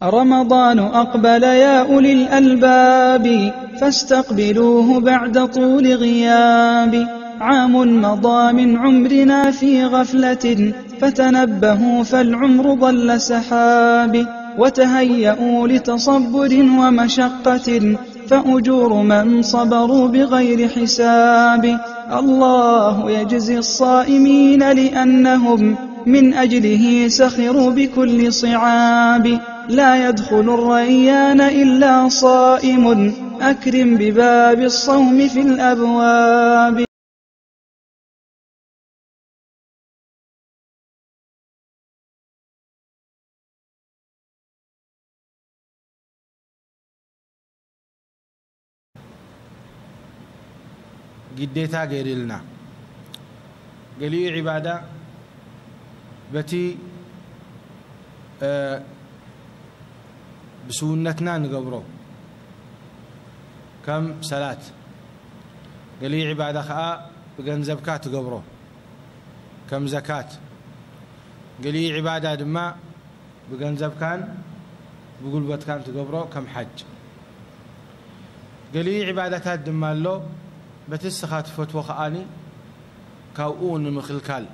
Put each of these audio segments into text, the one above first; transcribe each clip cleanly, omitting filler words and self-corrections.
رمضان أقبل يا أولي الألباب فاستقبلوه بعد طول غياب. عام مضى من عمرنا في غفلة فتنبهوا فالعمر ضل سحاب. وتهيئوا لتصبر ومشقة فأجور من صبروا بغير حساب. الله يجزي الصائمين لأنهم من أجله سخروا بكل صعاب. لا يدخل الريان إلا صائم أكرم بباب الصوم في الأبواب. قديتها غير لنا قالي عبادة بتي بسنتنا نقبره كم صلاة قالي عبادة خاء بجنزبكا تقبره كم زكاة قالي عبادة دما بجنزب كان بقلبت كان تقبره كم حج قالي عبادتها دما له بتسخات فتوى خاني كاؤون مخلكال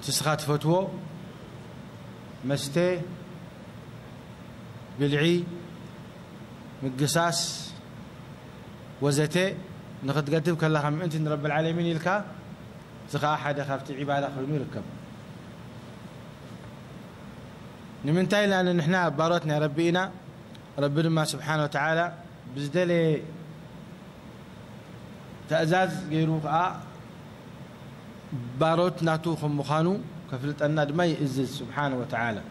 تسخات فتوى مستي بلعي مقصاص وزتي نقد قدم كلا هم انت رب العالمين يلكا سخا احد خافت عباده خلوني يركب نمنتاي لان نحنا بارتنا ربينا ربنا سبحانه وتعالى بزدلي تأزاز غيروقا باروت ناتوخم مخانو كفلت أن دمي إزز سبحانه وتعالى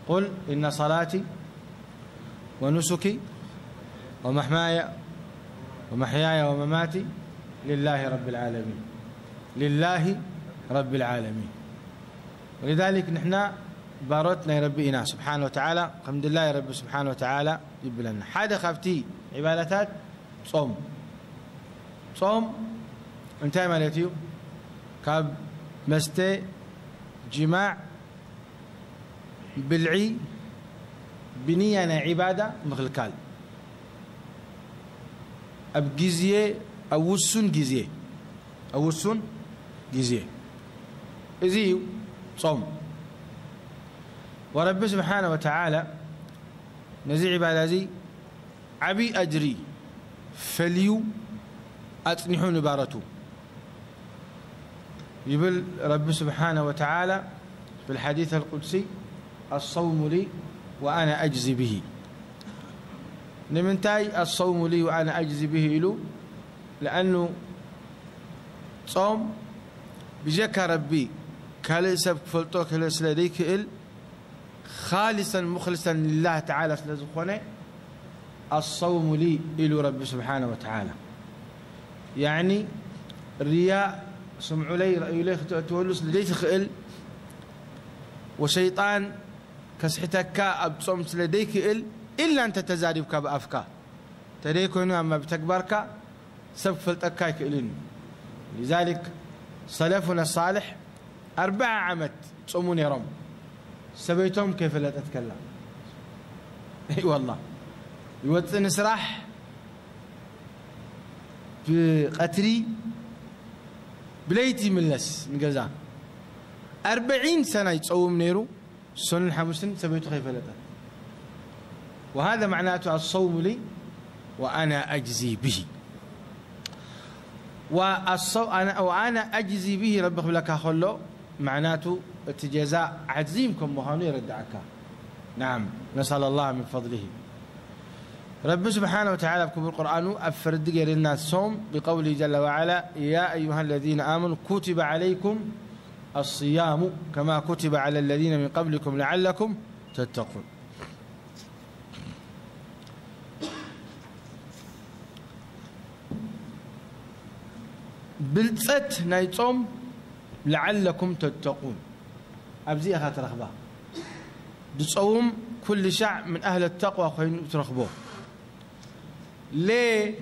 قل إن صلاتي ونسكي ومحياي ومماتي لله رب العالمين لله رب العالمين. ولذلك نحن باروتنا يربينا سبحانه وتعالى الحمد لله يا رب سبحانه وتعالى يجيب لنا حدا خفتي عبادات صوم انتهى مالتيو كاب مستي جماع بلعي بنية عبادة مخلكال أب جزية أو وسون جزية إزيو صوم ورب سبحانه وتعالى نزيع عبادة زي عبي أجري فليو أتنحون بارتو يقول رب سبحانه وتعالى في الحديث القدسي الصوم لي وأنا أجزي به. نمنتاي الصوم لي وأنا أجزي به له لأنه صوم بجك ربي كالسب فلتو كالس لديك خالصا مخلصا لله تعالى سلزخونه الصوم لي إلو رب سبحانه وتعالى يعني الرياء سمعوا لي رأيوا لي تولس لديك خئل وشيطان كسحتك أبصم لديك إلا أنت تزادبك بأفكار تريكون أما بتكبرك سبفلتك كإلين. لذلك سلفنا الصالح 4 عمت تصومون يا رب سبيتهم كيف لا تتكلم اي والله يوطن سراح في قتري بليتي ملس نجزا 40 سنة يتصوم نيرو سن حمسن سبيته كيف لا. وهذا معناته الصوم لي وأنا أجزي به وأنا أجزي به ربك لك خلو معناته التجزاء عزيمكم مهانو يردعك. نعم نسأل الله من فضله. رب سبحانه وتعالى بكم القرآن أفرد لنا الصوم بقوله جل وعلا يا أيها الذين آمنوا كتب عليكم الصيام كما كتب على الذين من قبلكم لعلكم تتقون. بلتت نايتصوم لعلكم تتقون أبزي أخات رخبة بتصوم كل شعب من أهل التقوى خير ترخبوه. ليه؟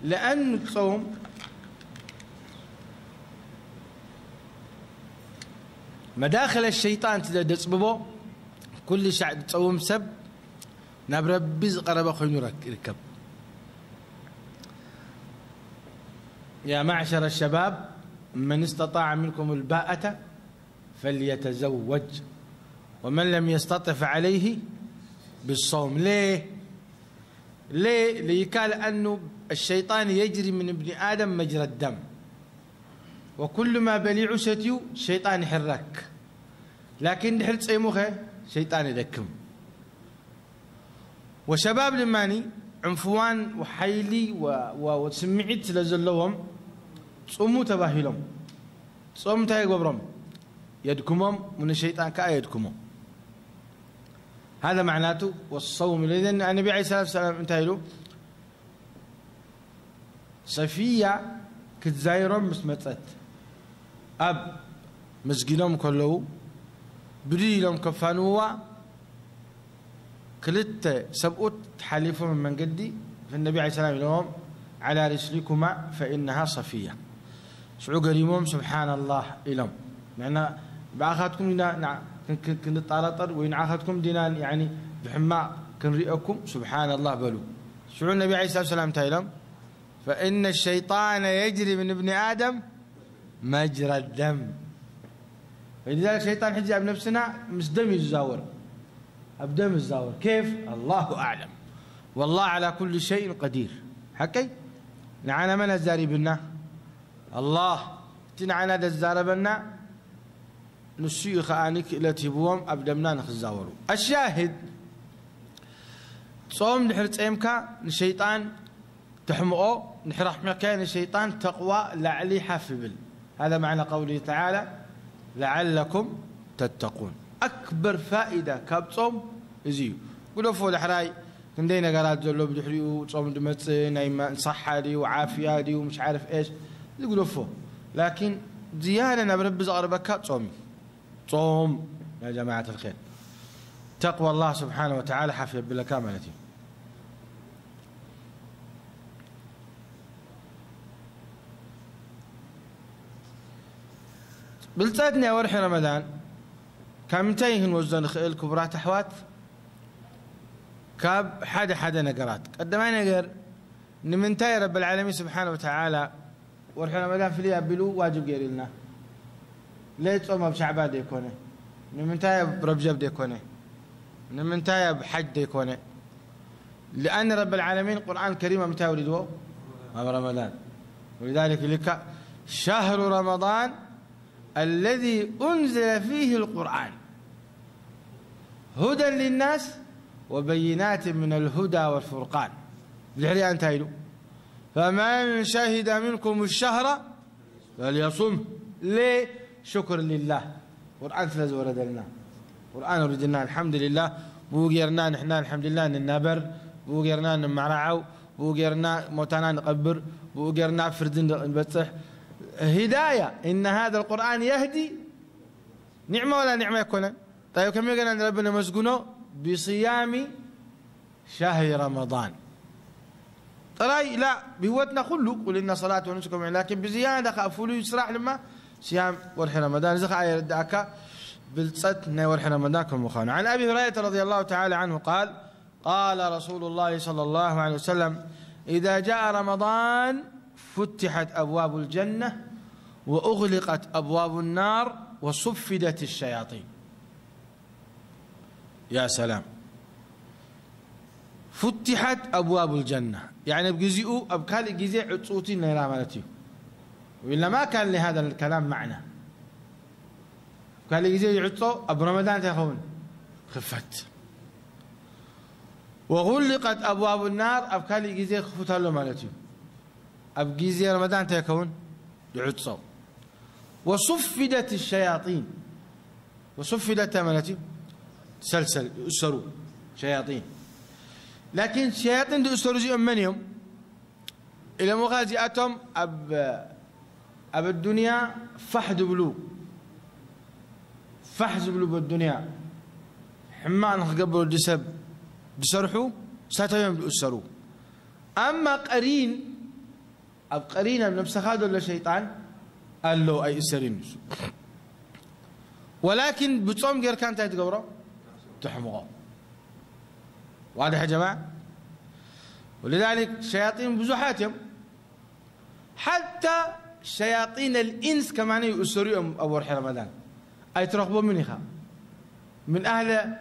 لأن تصوم مداخل الشيطان تدصببو كل شعب تصوم سب نبرب قرب خينو ركب. يا معشر الشباب من استطاع منكم الباءة فليتزوج ومن لم يستطع فعليه بالصوم. ليه ليقال أنه الشيطان يجري من ابن آدم مجرى الدم، وكل ما بليع ستيو الشيطان يحرك، لكن دحل تصيموخه شيطان يدكم. وشباب لماني عنفوان وحيلي وسمعت لزلوهم صوموا تباهلهم صوم تاي قبرهم يدكمهم من الشيطان كأي يدكمهم. هذا معناته والصوم. لأن النبي عليه الصلاة والسلام انتهى له صفية كتزايرهم مسمتت أب مسجنهم كله بريلهم كفانوا كلت سبؤت حليفهم من قدي فالنبي عليه الصلاة والسلام لهم على رسلكما فإنها صفية. شعو قريمهم سبحان الله إلهم معنا بأخذكم لنا كنطالطر وين عاخذكم دينان يعني بحما كنرئكم سبحان الله بلو. شعو النبي عليه الصلاة والسلام تايلهم فإن الشيطان يجري من ابن آدم مجرى الدم. فلذلك الشيطان حجاب نفسنا مسدم يزاور أبدم الزاور. كيف؟ الله أعلم، والله على كل شيء قدير. حكي نعنا من الزاري بنا الله تنعنا الزار بنا نسيخ آنك إلى تبوهم أبدمنا نخزاورو. الشاهد صوم نحرت أيمكا الشيطان تحمقه نحرح مكان الشيطان تقوى لعلي حافبل. هذا معنى قوله تعالى لعلكم تتقون. أكبر فائدة كابصوم يزيو قولوا فول حراي كندينا قالات زلوا بدحريو صوم دمت نايم صحة لي وعافية لي ومش عارف إيش يقولوا فو، لكن زيادة نبرب زغربك صوم يا جماعة الخير. تقوى الله سبحانه وتعالى حافية بلا كاملتي. بلتاتني ورح رمضان كان متيهن وزن خيل كبرات أحوات كاب حدا نقرات قدما نقر نمنتاي رب العالمين سبحانه وتعالى ورح رمضان في ليها بلو واجب غير لنا ليه تصوم بشعبان ديكونه نمنتاي برجب ديكونه نمنتاي بحج ديكونه لأن رب العالمين القرآن الكريم متى ولدوه رمضان. ولذلك لك شهر رمضان الذي أنزل فيه القرآن هدى للناس وبينات من الهدى والفرقان. الحريان تايلو فمن شهد منكم الشهر فليصم. ليه؟ شكر لله. قرآن ثلاث ورد لنا قرآن ورد الحمد لله بوغيرنا نحن الحمد لله ننبر بوغيرنا نمعرعو بوغيرنا موتانا نقبر بوغيرنا فردن نبصح هداية. إن هذا القرآن يهدي نعمة ولا نعمة يكون. طيب كم يقول أن ربنا مسجونه بصيام شهر رمضان. طيب لا بهوتنا كله قل إن صلاة ونسكم، لكن بزيادة خافوا يسرع لما صيام ورح رمضان زخا يردعك بالصتنا ورح رمضان كم مخان. عن أبي هريرة رضي الله تعالى عنه قال قال رسول الله صلى الله عليه وسلم إذا جاء رمضان فتحت أبواب الجنة وأغلقت أبواب النار وصفدت الشياطين. يا سلام. فتحت أبواب الجنة يعني بجزئوا أبكال جزء عطوتي نيرا مالتي، وإلا ما كان لهذا الكلام معنى. قال جزء عطوا أب رمضان تخون خفت. وغلقت أبواب النار أبكال جزء خفت له مالتي أب جزء رمضان تكون عطوا. وصفدت الشياطين وصفدت مالتي سلسل أسروا شياطين، لكن الشياطين دي أسروا زي من يوم إلى مغازئتهم أب الدنيا فحد بلو فحز بلو بالدنيا حمان قبل الدسب بسرحوا ساتهم بأسروا. أما قرين أب قرين بنفس هذا ولا شيطان قال له أي أسرين ولكن بتصوم غير كانت تقبره تحمقه. واضح يا جماعة؟ ولذلك شياطين بزحاتهم حتى شياطين الإنس كمان يؤسروا أول رمضان أي ترغبوا منها من أهل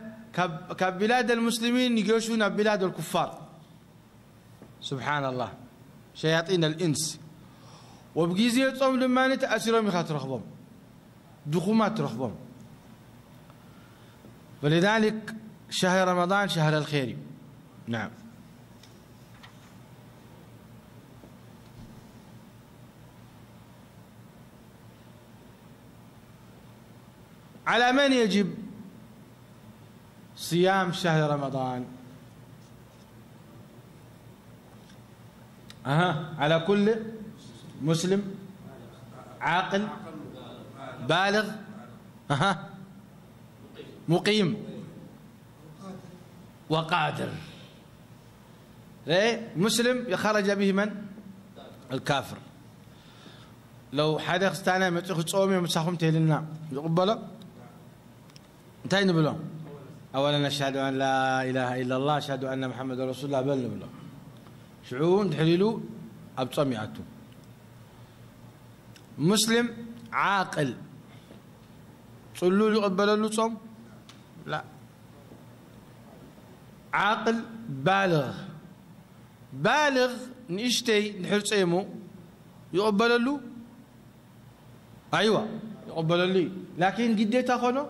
كبلاد المسلمين يجوشون بلاد الكفار. سبحان الله شياطين الإنس وبجيزي تصوم لما نتأثروا من خاطر رغبهم دخومات رغبهم. ولذلك شهر رمضان شهر الخير. نعم. على من يجب صيام شهر رمضان؟ على كل مسلم عاقل بالغ مقيم وقادر. مسلم يخرج به من؟ الكافر. لو حدا استانا متخ تصومي مساخم تيلنا يقبله انتهي نبلو. اولا نشهد ان لا اله الا الله اشهد ان محمد رسول الله بل نبلو شعون تحليلو ابصمياتو. مسلم عاقل صلوا يقبل له صوم؟ لا. عاقل بالغ نشتي نحر صيمو يقبل له؟ ايوه يقبل لي، لكن قديتها خونو؟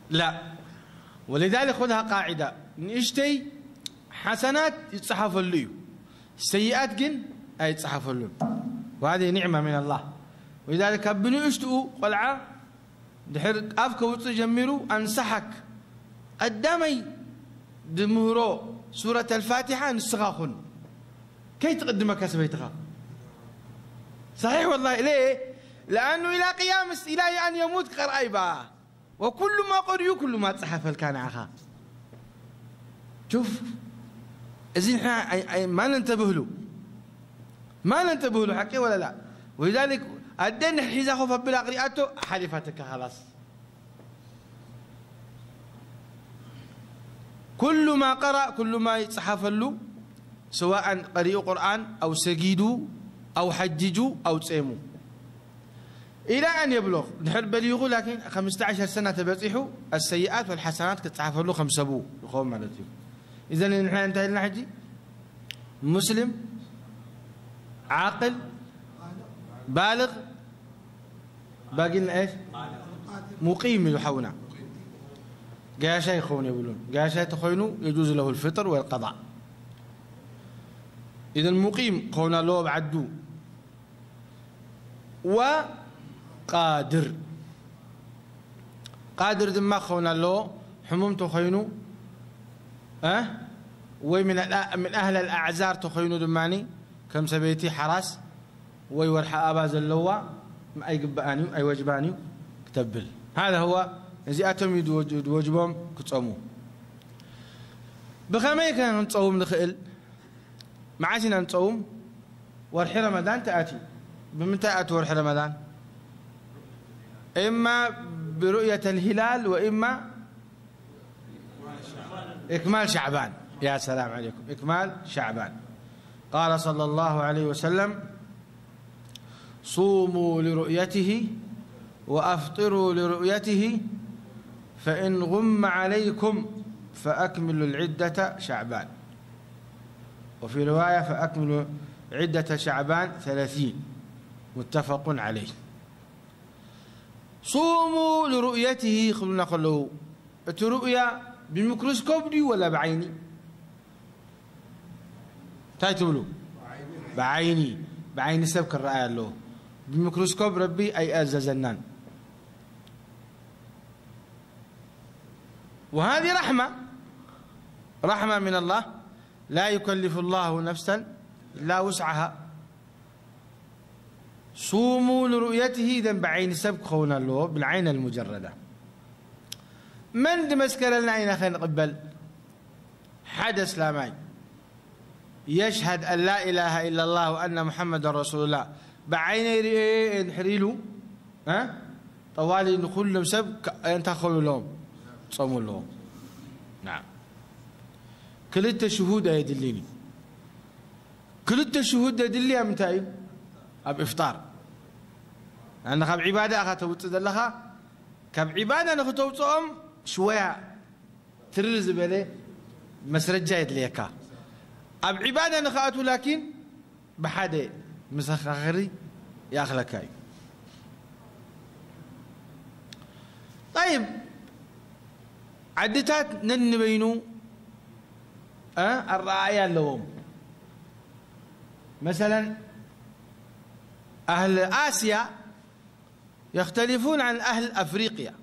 لا. ولذلك خذها قاعده نشتي حسنات يتصحف له، سيئات جن اي يتصحف له، وهذه نعمه من الله. ولذلك بنو اشتو قلعه دحر افك وص جميرو انصحك قدامي دمهرو سوره الفاتحه نسخاخن كي تقدمك سبيتها. صحيح والله. ليه؟ لانه الى قيام الى ان يموت قرأيبا، وكل ما قرئ كل ما تصحف كان عخا. شوف اذا احنا ما ننتبه له حكي ولا لا. ولذلك الدين حيزا خوف بلا قريئته حلفتك خلاص. كل ما قرأ كل ما يتصحف له سواء قرئوا قرآن أو سجدوا أو حججوا أو تصيموا إلى أن يبلغ نحر بليغوا، لكن 15 سنة تبصحوا السيئات والحسنات كتصحف له 5 أبوه يخوم مالتهم. إذا نحن انتهينا حجي مسلم عاقل بالغ باقي لنا ايش؟ مقيم يحونا. قاشا يخون يقولون قاشا تخوينوا يجوز له الفطر والقضاء. إذا المقيم خونا له بعدو وقادر. قادر دما خونا له حموم تخوينوا ومن أهل الأعذار تخوينوا دماني كم سبيتي حراس ويورحى أباز اللوا أي قبانيو أي وجبانيو كتبل. هذا هو زياتهم يوجبهم كتصوموا. بخمي كان نصوم نخيل معاشنا نصوم ورح رمضان تأتي. بمتى أتى ورح رمضان؟ إما برؤية الهلال وإما إكمال شعبان. يا سلام عليكم، إكمال شعبان. قال صلى الله عليه وسلم صوموا لرؤيته وأفطروا لرؤيته فإن غم عليكم فأكملوا العدة شعبان، وفي رواية فأكملوا عدة شعبان 30، متفق عليه. صوموا لرؤيته. خلونا نقول الرؤيا بالميكروسكوب دي ولا بعيني؟ تايتولو بعيني سبك الرأي له بالميكروسكوب ربي أي أززنان. وهذه رحمة من الله، لا يكلف الله نفسا إلا وسعها. صوموا لرؤيته إذا بعين سبك خونا له بالعين المجردة. من دمسكر لنا عين خير نقبل حدث لاماي يشهد أن لا إله إلا الله وأن محمد رسول الله بعين حريلو طوالي إن كلهم سب ينتخلوا لهم صوموا لهم. نعم كلتا شهود يدليني كلتا شهود يدلي أمتى أب إفطار أنا خب عبادة أخذ توصل لها كب عبادة أنا توصل شوية ترز بله مسرجة يدليكا أب عبادة أنا خاطو لكن بحدا مسخري يأخلكاي. طيب عدتات ننبينو الرعاية اللوم مثلا أهل آسيا يختلفون عن أهل أفريقيا،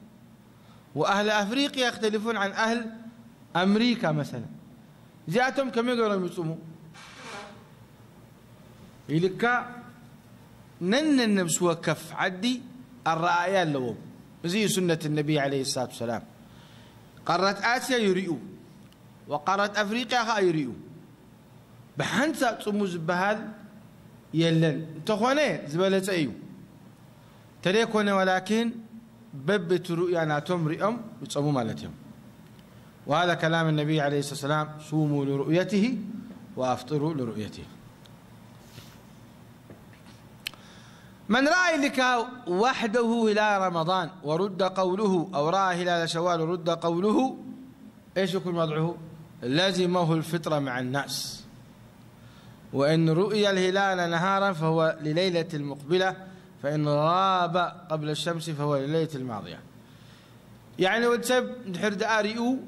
وأهل أفريقيا يختلفون عن أهل أمريكا مثلا. جاءتهم كم يقولون يصوموا يلكا نن النفس وكف عدي الرعاية اللوم زي سنة النبي عليه الصلاة والسلام. قارة آسيا يريئوا وقارة أفريقيا يريئوا بحنسا تصمو زبهال يلن تخواني زبالة أيو تريكونا ولكن ببت رؤياناتهم رئم يتصمو مالتهم. وهذا كلام النبي عليه الصلاة والسلام صوموا لرؤيته وأفطروا لرؤيته. من رأى لك وحده هلال رمضان ورد قوله أو رأى هلال شوال ورد قوله إيش يكون وضعه؟ لازمه الفطر مع الناس. وإن رؤي الهلال نهارا فهو لليلة المقبلة، فإن غاب قبل الشمس فهو لليلة الماضية. يعني وتسب نحرد آريو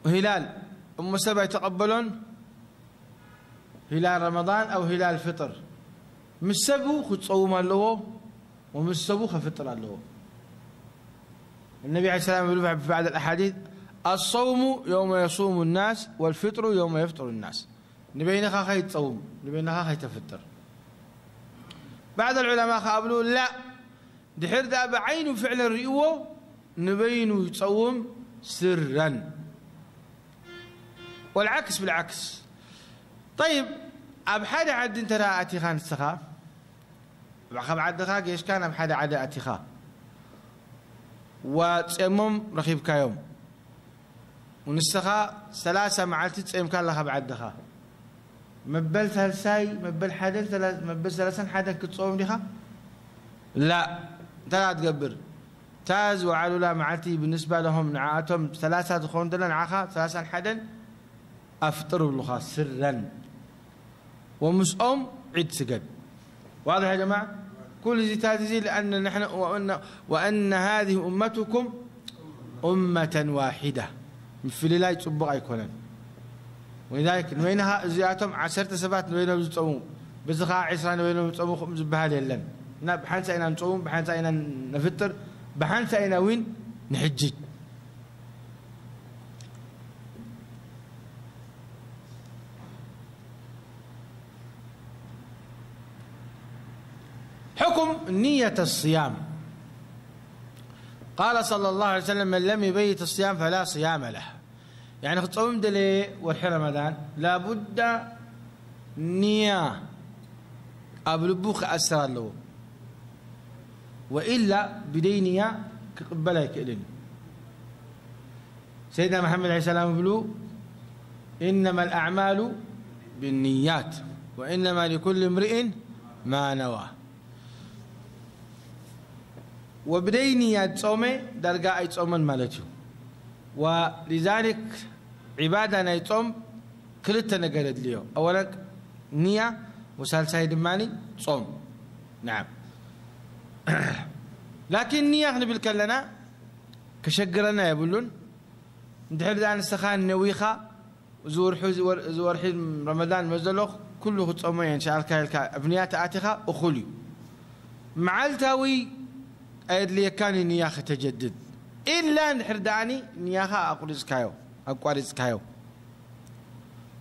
هلال أم سبع يتقبلون هلال رمضان أو هلال فطر مسبو خد صوم له ومسبو خفطر له. النبي عليه السلام يقول في بعض الأحاديث الصوم يوم يصوم الناس والفطر يوم يفطر الناس. نبينا خا يتصوم نبينا خا يتفطر. بعض العلماء قالوا لا دحر ذا بعينه فعلا رئوه نبينه يتصوم سرا، والعكس بالعكس. طيب أبحد عد انت لا أتيخان السخاء بخب عد خاك إيش كان أبحد عد أتيخا وتسمم رخيب كيوم ونسخاء ثلاثة معلتي تسمم كان لخب عد خا مبل ثالثاي مبل حدث مبل ثلاثة حدث كتصوم لها لا ثلاث قبر تاز وعلو لا معلتي بالنسبة لهم نعاتهم ثلاثة دخون دلنا نعاخا ثلاثة حدث أفطروا لها سرا ومسؤوم عيد سجد. واضح يا جماعة؟ كل زي تاتي لأن نحن وأن هذه أمتكم أمة واحدة في الله يتصبغ يكونن. ولذلك نوينها زياتهم 10 سبات نوينهم يتصومون بزخاء عسران نوينهم يتصومون خمس بهالي اللن بحنسا إنا نصوم بحنسا إنا نفطر بحنسا إنا وين نحجج. حكم نية الصيام. قال صلى الله عليه وسلم من لم يبيت الصيام فلا صيام له. يعني تصوم دلي والحين رمضان لابد نية قبل بوخ أسرار له، وإلا بدي نية كقبلها كإلين. سيدنا محمد عليه السلام يقول إنما الأعمال بالنيات وإنما لكل امرئ ما نوى. وبدي نية صومه درجة أي صوما مالته. ولذلك عبادة يصوم كلتنا قالت ليه أولا نية وسالسة دماني صوم. نعم لكن نية احنا بالكلنا كشجرنا يقولون ندحر عن السخان نويخة زور حين رمضان مزلوخ كله تصومين إن شاء الله أبنيات آتخة أخلي مع التاوي أيد لي كان نياخة تجدد إلا نحرداني نياخة أقولز كايو أقوارز كايو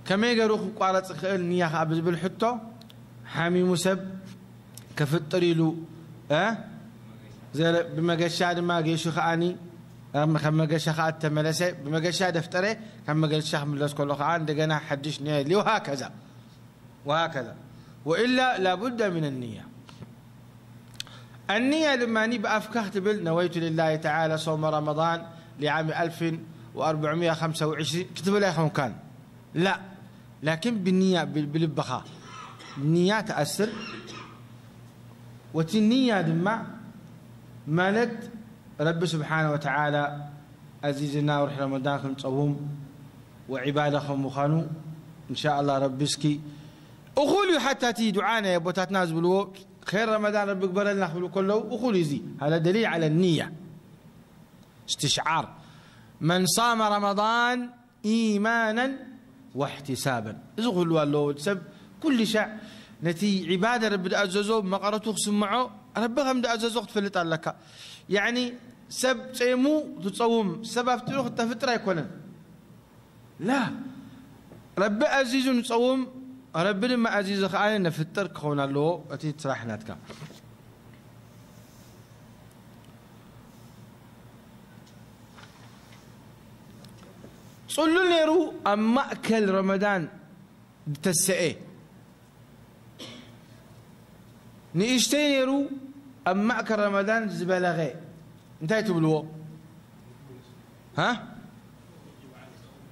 كما يقولوا قارت خيل نياخة أبز بالحطة حامي مسب كفتري له زي بمجشاد ما جيشو خاني كم جشخات تملسه بمجشاد افتره كم جشخ من الناس كله خان دجنا حدش نية لي وهكذا وإلا لابد من النية. النية لما نبقى أفكار تبل نويت لله تعالى صوم رمضان لعام 1425 كتب لا يخون كان لا، لكن بالنية بالبخاء النية تأثر وتنية دمع مالت رب سبحانه وتعالى عزيزنا ورح رمضان كم تصوم وعبادكم مخانو إن شاء الله ربسكي أخولي حتى تي دعانا يا بوتات ناس بلو خير رمضان ربك برلنا خلو كله أخولي زي هذا دليل على النية استشعار من صام رمضان إيمانا واحتسابا إذا الله تسب كل شيء نتي عبادة رب أعززه مقرته سمعه ربك هم أعززه تفلت لك يعني سب تيمو تصوم سبب تروح تفترة يكون لا رب عزيز نصوم رب لما عزيز خالنا نفتر كونا له أتي تصرحناتك صلوا نيرو أما أكل رمضان تسئه نيشتين نيرو أما أكل رمضان زبالغي انتهي تبلوه ها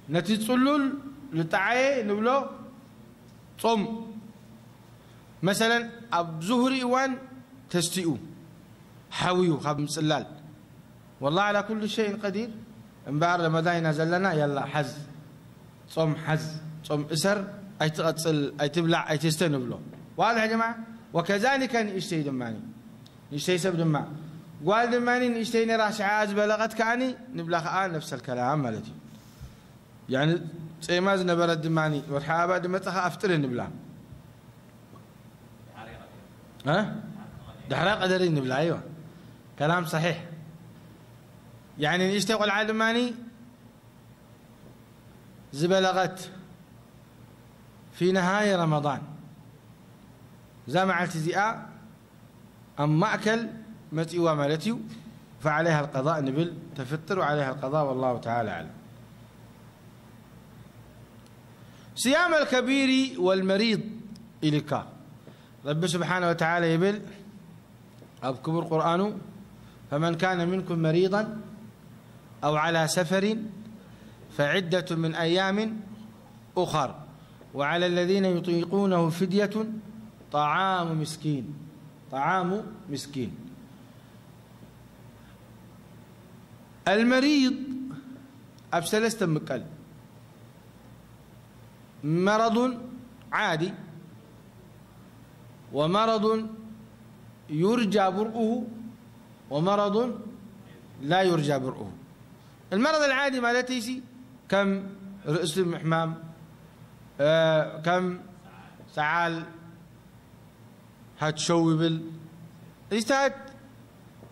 نتي تصلوا لتعاي نبلو صوم مثلا أب زهري إيوان تستيئو حاويو خاب مسلال والله على كل شيء قدير انبار رمضان نزل لنا يلا حز صوم حز صوم إسر أي تغسل أي تبلع أي تستنبلو واضح يا جماعة وكذلك نشتي دماني نشتي سب دماء قال دماني نشتي نراش عاز بلغت كاني نبلغ نفس الكلام مالتي يعني سيماز نبرد دماني ورحابة دمتها أفتر نبلع ها دحرق قدرين نبلع أيوة كلام صحيح يعني يشتغل على دماني زبلغت في نهاية رمضان زامع التزياء أما أكل متي ومالتي فعليها القضاء نبل تفطر وعليها القضاء والله تعالى أعلم. صيام الكبير والمريض إليكا رب سبحانه وتعالى يبل أبكم القرآن فمن كان منكم مريضا أو على سفر فعدة من أيام أخر وعلى الذين يطيقونه فدية طعام مسكين. المريض أبسلست مكال مرض عادي ومرض يرجى برؤه ومرض لا يرجى برؤه. المرض العادي مالتيسي كم رئيس المحمام كم سعال هتشوي بال اجتهد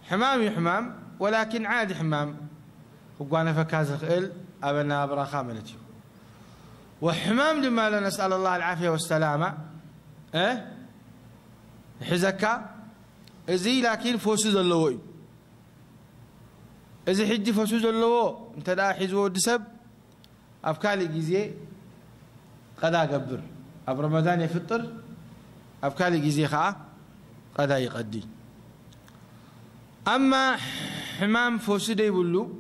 حمام ولكن عادي حمام وقانا فكاز خيل أبنا براخا ملتي وحمام لما لا نسأل الله العافية والسلامة حزكا ازي لكن فوسوز اللوي ازي حجي فوسوز اللو انت لا حزو دسب افكالي جيزي قدا قبر اب رمضان يفطر افكالي جيزي خا قدا يقدي. اما حمام فوسو دي بلو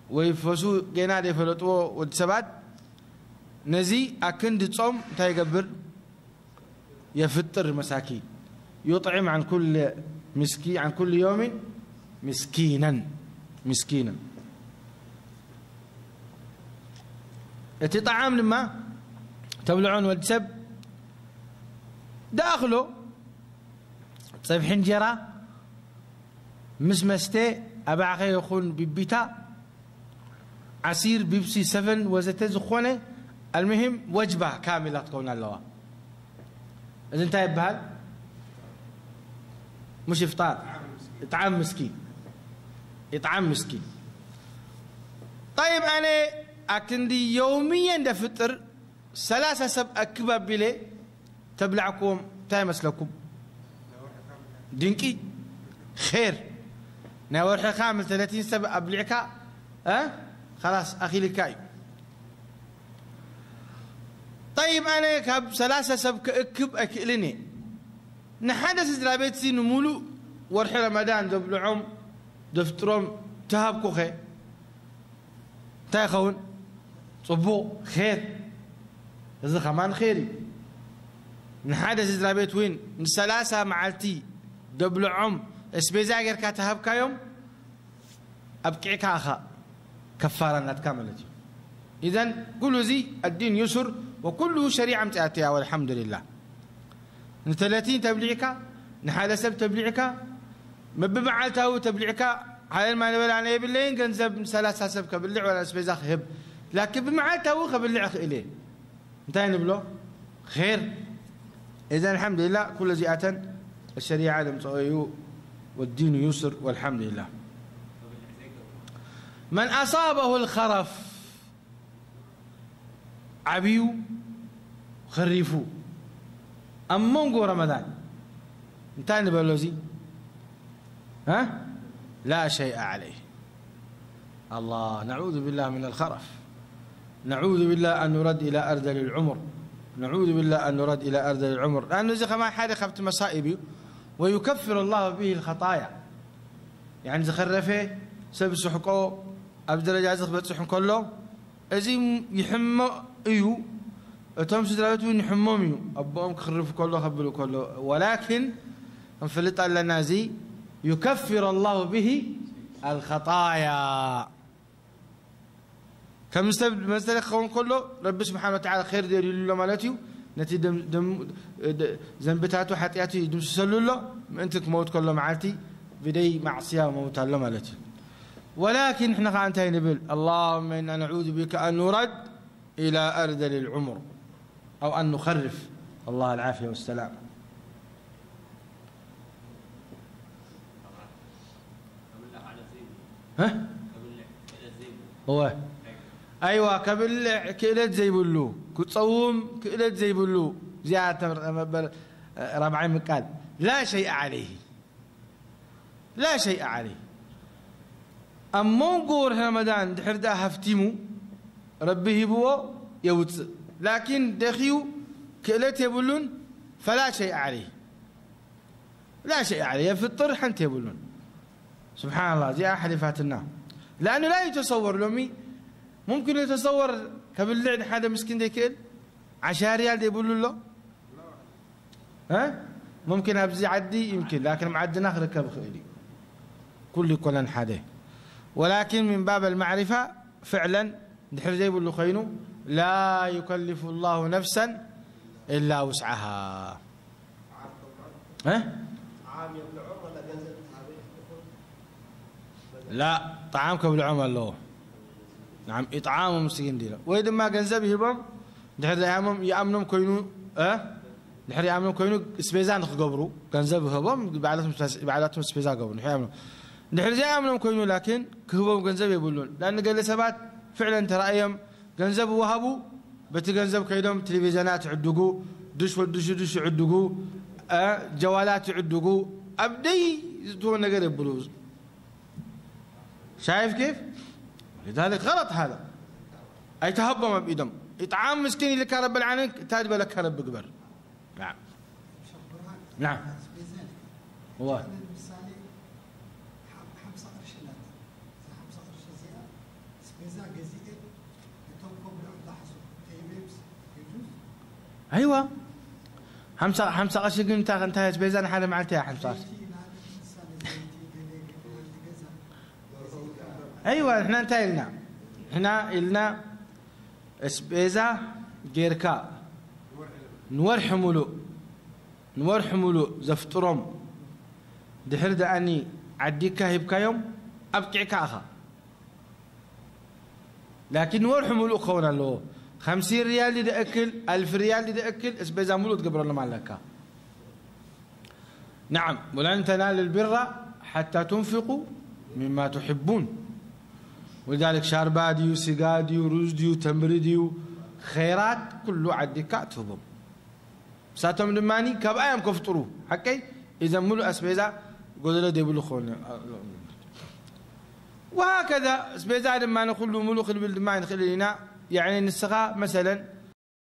ويفوسو جينا دي فلطو ودسبات نزي اكند تصوم تايقبر يفطر مساكين يطعم عن كل مسكين عن كل يوم مسكينا اتي طعام لما تبلعون والدسب داخله صيف حنجرة مسمستي أبا أخي يخون ببيتا عصير بيبسي 7 وزيت زخونة المهم وجبة كاملة تكون اللواء إذا انتهى بهال مش إفطار إطعام مسكين. طيب أنا أكندي يوميا دفتر 3 سب أكباب بلي تبلعكم تايمس لكم دينكي خير ناورح خامل 30 سب أبلعك خلاص أخي لكاي. طيب أنا كاب 3 سب أكب أكلني نحدث زرابيت سين مولو ورح رمضان دبلعهم دفترهم تهابكو خير تاخون صبو خير إذا كمان خيري نحادث إزرابيت وين نسلاسة معلتي دبلعهم اسبيزا غير كاتهاب كيوم أبكي كاخا كفارة نتكاملتي إذن كل زي الدين يسر وكله شريعة متأتيها والحمد لله 30 تبليعك نحال سب تبليعك مبمعالته تبليعك هاي ما نبل عن باللين جنزب ثلاثة سب كبلع ولا اسبيزا خب لكن بمعالته خبلع إليه انتهي نبلو خير إذن الحمد لله كل زيئة الشريعة متأيو والدين يسر والحمد لله من أصابه الخرف عبيو خرفوا أمونغو رمضان انتهى نبلوزي ها لا شيء عليه الله نعوذ بالله من الخرف نعوذ بالله أن نرد إلى أرذل العمر نعوذ بالله أن نرد إلى أرذل العمر لأنه زي ما حد خفت مصائبي ويكفر الله به الخطايا يعني زخرفه سبس حقوق أبدل جازخ بتصحن كله أزيم يحمى أيو أتهم سدراتو يحموميو أبوهم خرف كله خبلوا كله ولكن انفلت على نازي يكفر الله به الخطايا كم مستلق خون كله رب سبحانه وتعالى خير دير له مالتيو نتي دم ذنبتاتو حطياتو يدم سلله انتك موت كله معالتي بدي معصيه موت له مالتي ولكن احنا انتهي نبل اللهم انا نعوذ بك ان نرد الى اردل العمر او ان نخرف الله العافيه والسلام ها هو ايوه كبلع كيلت زي بلو كتصوم كيلت زي بلو زياده ربعي مقال لا شيء عليه لا شيء عليه أمون قور رمضان دحردا هفتيمو ربي هبو يوت لكن دخيو كيلت يبلون فلا شيء عليه لا شيء عليه يفطر حنت يبلون سبحان الله زي أحد فاتنا لأنه لا يتصور لومي ممكن يتصور كبلعن حدا مسكين ديكيل 10 ريال دي يقولوا له ها ممكن ابزي عدي يمكن لكن معدي ناخذ ركب خيلي كل حدا ولكن من باب المعرفة فعلا دحر زي يقول له خينو لا يكلف الله نفسا إلا وسعها ها عام ابن عمر لا طعامك ابن عمر له نعم إطعام مسكين ديلا وإذا ما جنزب يبهم دحر يأمنهم كينو دحر يأمنهم كينو سبيزان خقبرو جنزب هبهم بعداتهم سبيزان قبرو نحيامنهم دحر يأمنهم كينو لكن كهبهم جنزب يقولون لأن قال سبات فعلا ترى أيام جنزب وهبوا بتجنزب كيدهم تلفزيونات عدقوا دش عدقوا جوالات عدقوا أبدي تون نقرب بلوز شايف كيف؟ لذلك غلط هذا أي تهبم بإدم إطعام مسكين اللي كان رب العالمين تاد بالك رب كبر نعم نعم هو أيوة حمسة قرش قلت انتهت بيزان حدا معلتها حمسة أيوة إحنا انتهينا إحنا إلنا اسبيزا جيركا نور حملو زفترم دحر داني عديكا هبكا يوم أبكعك أخا لكن نور حملو خونا له 50 ريال دي أكل 1000 ريال دي أكل اسبيزا مولو تقبر الله مالكا نعم ولن تنال البر حتى تنفقوا مما تحبون ولذلك شارباديو سيقاديو رزديو تمرديو خيرات كله عديكا تهبم ساتهم دماني كبايام كفطرو حكي إذا ملو أسبيزا قولوا له ديبلو خونا وهكذا اسبيزا دماني كله ملو خلبل دماني خلينا يعني نسخة مثلا